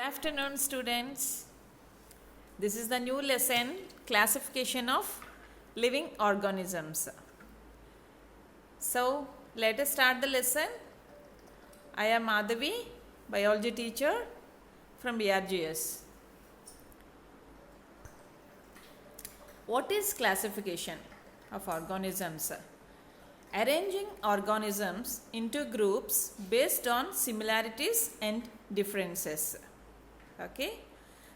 afternoon, students. This is the new lesson, classification of living organisms. So, let us start the lesson. I am Madhavi, biology teacher from BRGS. What is classification of organisms? Arranging organisms into groups based on similarities and differences. Okay.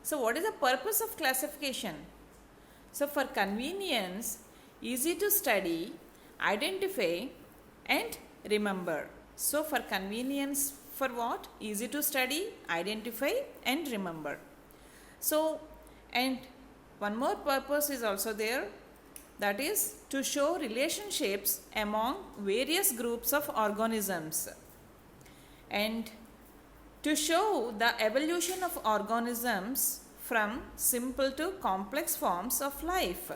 So, what is the purpose of classification? So, for convenience, easy to study, identify and remember. So, for convenience, for what? Easy to study, identify and remember. So, and one more purpose is also there, that is to show relationships among various groups of organisms and to show the evolution of organisms from simple to complex forms of life.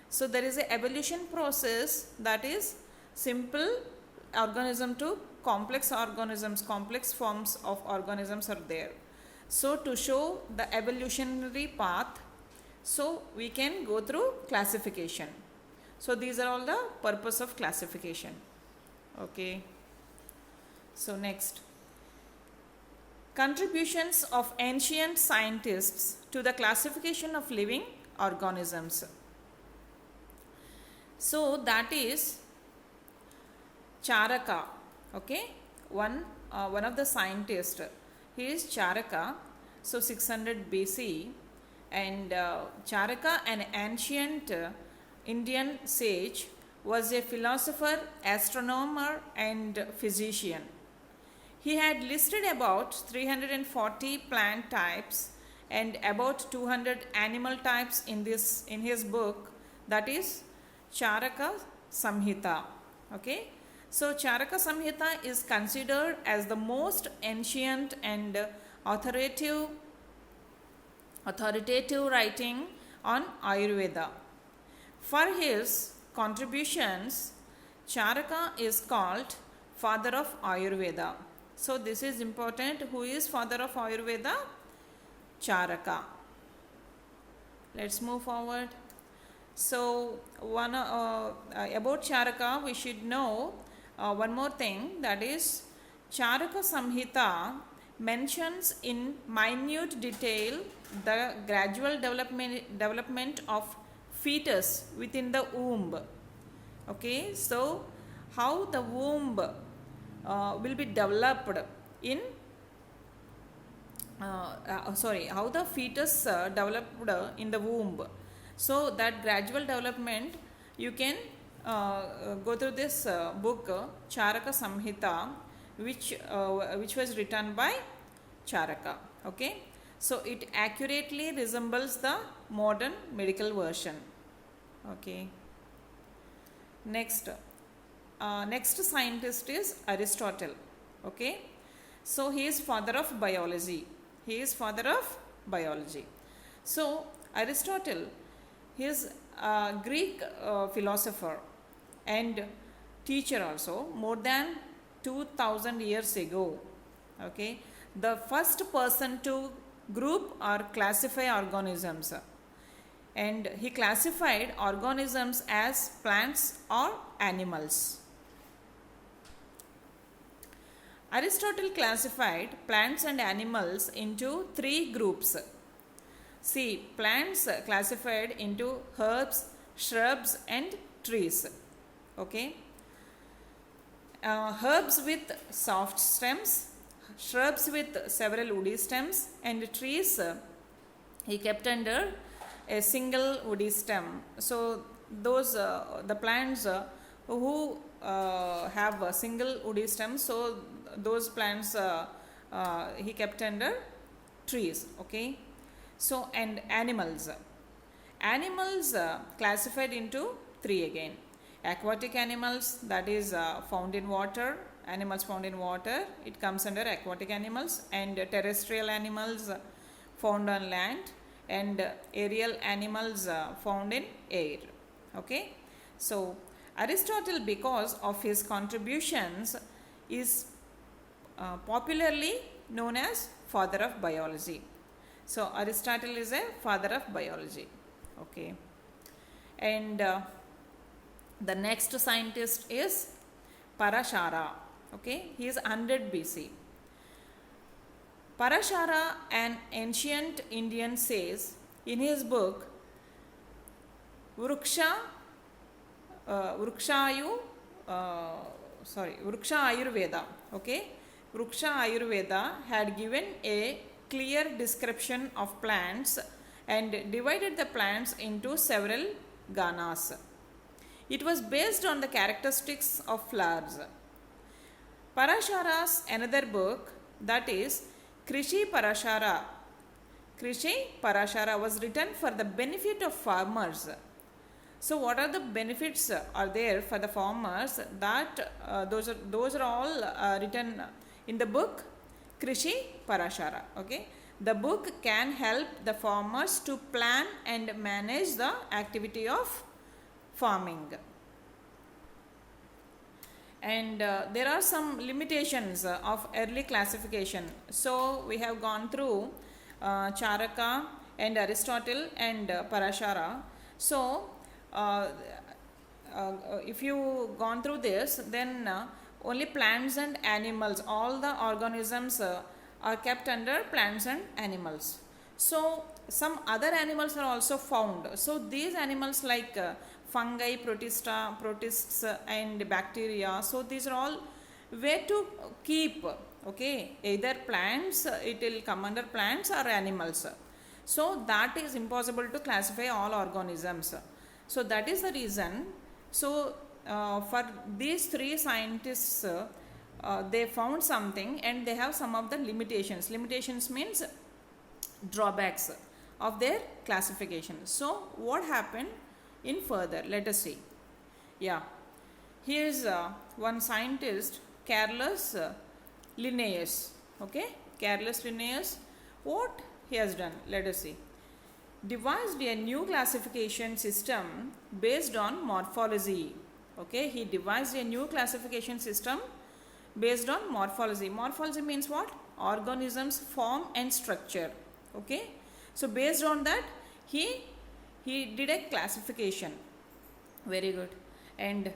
So, there is an evolution process, that is simple organism to complex organisms, complex forms of organisms are there. So, to show the evolutionary path, so we can go through classification. So, these are all the purpose of classification. Okay. So, next. Contributions of ancient scientists to the classification of living organisms. So, that is Charaka. Okay. One of the scientists, he is Charaka. So, 600 BC. And Charaka, an ancient Indian sage, was a philosopher, astronomer and physician. He had listed about 340 plant types and about 200 animal types in his book, that is Charaka Samhita. Okay. So, Charaka Samhita is considered as the most ancient and authoritative writing on Ayurveda. For his contributions, Charaka is called father of Ayurveda. So, this is important. Who is father of Ayurveda? Charaka. Let's move forward. So, about Charaka, we should know one more thing, that is Charaka Samhita mentions in minute detail the gradual development of fetus within the womb. Okay, so how the womb will be developed in how the fetus developed in the womb. So that gradual development you can go through this book Charaka Samhita, which was written by Charaka. Okay. So, it accurately resembles the modern medical version. Okay. Next scientist is Aristotle. Okay. So, he is father of biology. So, Aristotle, he is a Greek philosopher and teacher also, more than 2000 years ago. Okay. The first person to group or classify organisms, and he classified organisms as plants or animals. Aristotle classified plants and animals into three groups. See, plants classified into herbs, shrubs and trees. Okay. Herbs with soft stems, shrubs with several woody stems and trees he kept under a single woody stem. So, those the plants who have a single woody stem, so those plants he kept under trees. Okay. So, and animals classified into three again. Aquatic animals, that is found in water, animals found in water, it comes under aquatic animals, and terrestrial animals found on land, and aerial animals found in air. Okay. So, Aristotle, because of his contributions, is popularly known as father of biology. So Aristotle is a father of biology. Okay. And the next scientist is Parashara. Okay, he is 100 BC. Parashara, an ancient Indian, says in his book Vriksha Ayurveda. Okay, Vriksha Ayurveda had given a clear description of plants and divided the plants into several ganas. It was based on the characteristics of flowers. Parashara's another book, that is Krishi Parashara was written for the benefit of farmers. So what are the benefits are there for the farmers? That those are all written in the book Krishi Parashara. Okay, the book can help the farmers to plan and manage the activity of farming. And there are some limitations of early classification. So we have gone through Charaka and Aristotle and Parashara. So if you gone through this, then only plants and animals, all the organisms are kept under plants and animals. So some other animals are also found. So these animals like fungi, protists and bacteria, so these are all where to keep. Okay, either plants, it will come under plants, or animals. So that is impossible to classify all organisms. So that is the reason. So for these three scientists, they found something and they have some of the limitations. Limitations means drawbacks of their classification. So what happened in further? Let us see. Yeah, here is one scientist, Carolus Linnaeus. Okay, Carolus Linnaeus, what he has done? Let us see. Devised a new classification system based on morphology. Okay, he devised a new classification system based on morphology. Morphology means what? Organisms, form and structure. Okay, so based on that he did a classification. Very good. And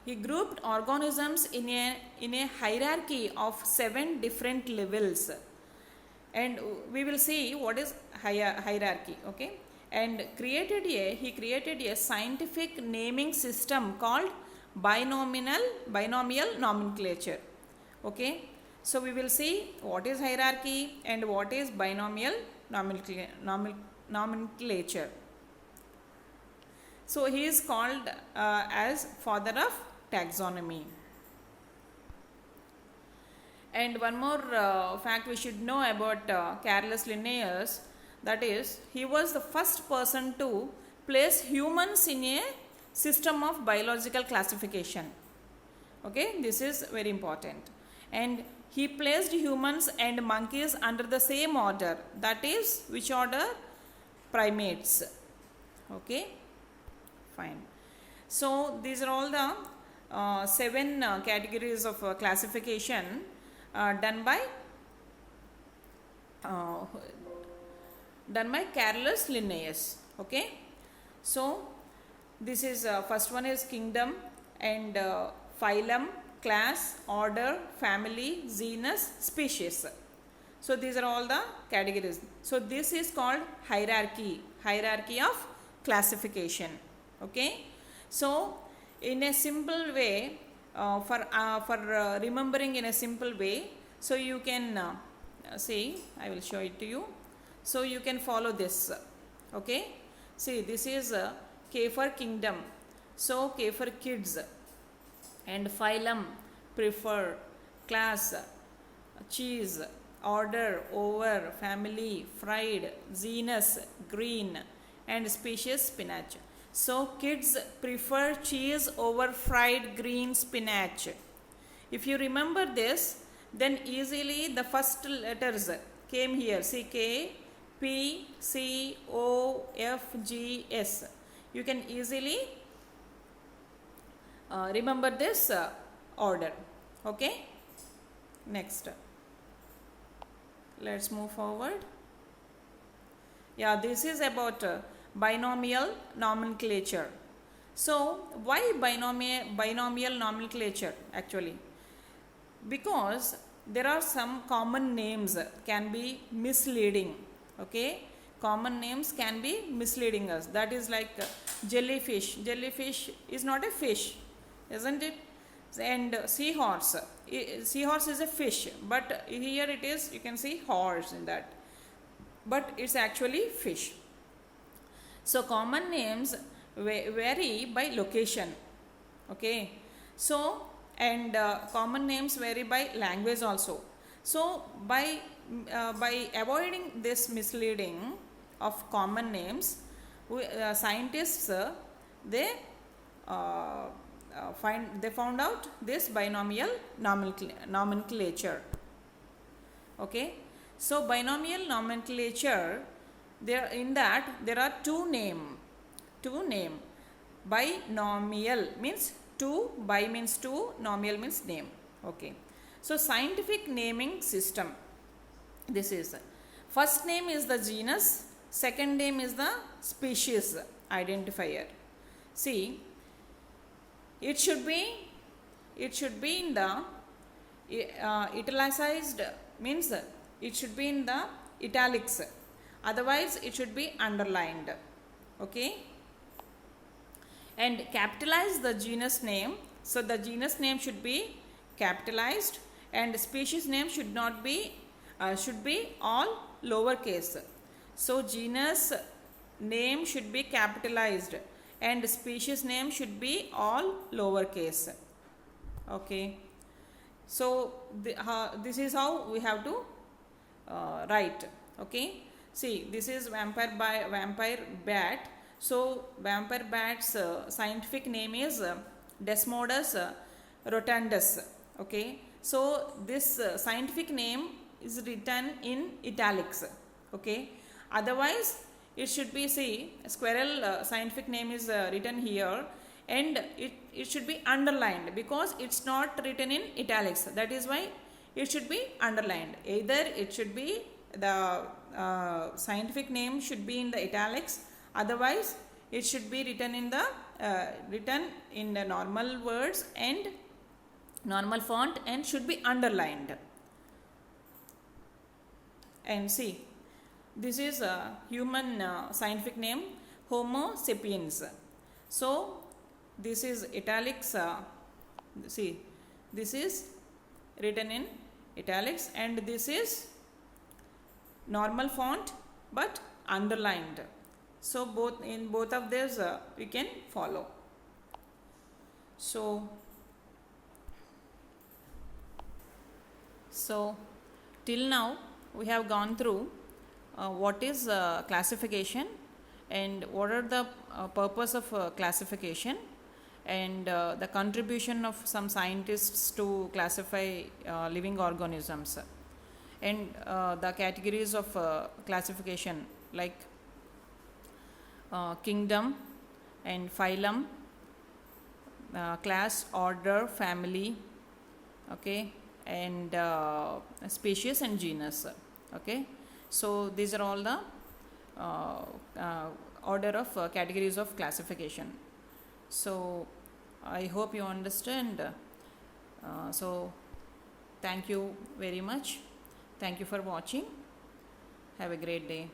he grouped organisms in a hierarchy of 7 different levels. And we will see what is hierarchy. Okay, and he created a scientific naming system called binomial nomenclature. Okay, so we will see what is hierarchy and what is binomial nomenclature. So he is called as father of taxonomy. And one more fact we should know about Carolus Linnaeus, that is, he was the first person to place humans in a system of biological classification. Okay, this is very important. And he placed humans and monkeys under the same order, that is, which order? Primates. Okay, fine. So these are all the 7 categories of classification done by Carolus Linnaeus. Okay, so this is first one is kingdom and phylum, class, order, family, genus, species. So these are all the categories. So this is called hierarchy of classification. Okay, so in a simple way, for remembering in a simple way, so you can see, I will show it to you. So you can follow this. Okay, see, this is K for kingdom, so K for kids, and phylum, prefer, class, cheese, order, over, family, fried, genus, green, and species, spinach. So kids prefer cheese over fried green spinach. If you remember this, then easily the first letters came here. See, K, P, C, O, F, G, S. You can easily remember this order. Okay, next. let's move forward. Yeah, this is about binomial nomenclature. So why binomial nomenclature actually? Because there are some common names can be misleading. Okay, common names can be misleading us. That is like jellyfish. Jellyfish is not a fish, isn't it? And seahorse. Seahorse is a fish, but here it is, you can see horse in that, but it's actually fish. So common names vary by location. Okay, so and common names vary by language also. So by avoiding this misleading of common names, scientists they found out this binomial nomenclature. Okay, so binomial nomenclature, there in that there are two name. Binomial means two, bi means two, nomial means name. Okay, so scientific naming system, this is first name is the genus, second name is the species identifier. See, it should be in the italicized, means it should be in the italics, otherwise it should be underlined. Okay, and capitalize the genus name. So the genus name should be capitalized, and species name should not be should be all lowercase. So genus name should be capitalized and species name should be all lowercase. Okay, so this is how we have to write. Okay, see, this is vampire bat. So vampire bat's scientific name is Desmodus rotundus. Okay, so this scientific name is written in italics. Okay, otherwise it should be, see, squirrel scientific name is written here, and it should be underlined because it's not written in italics. That is why it should be underlined. Either it should be the scientific name should be in the italics, otherwise it should be written in the normal words and normal font and should be underlined. And see, this is a human scientific name, Homo sapiens. So this is italics. See, this is written in italics and this is normal font but underlined. So both of these we can follow. So till now we have gone through what is classification and what are the purpose of classification, and the contribution of some scientists to classify living organisms, and the categories of classification like kingdom and phylum, class, order, family, okay, and species and genus. Okay, so these are all the order of categories of classification. So I hope you understand. So thank you very much. Thank you for watching. Have a great day.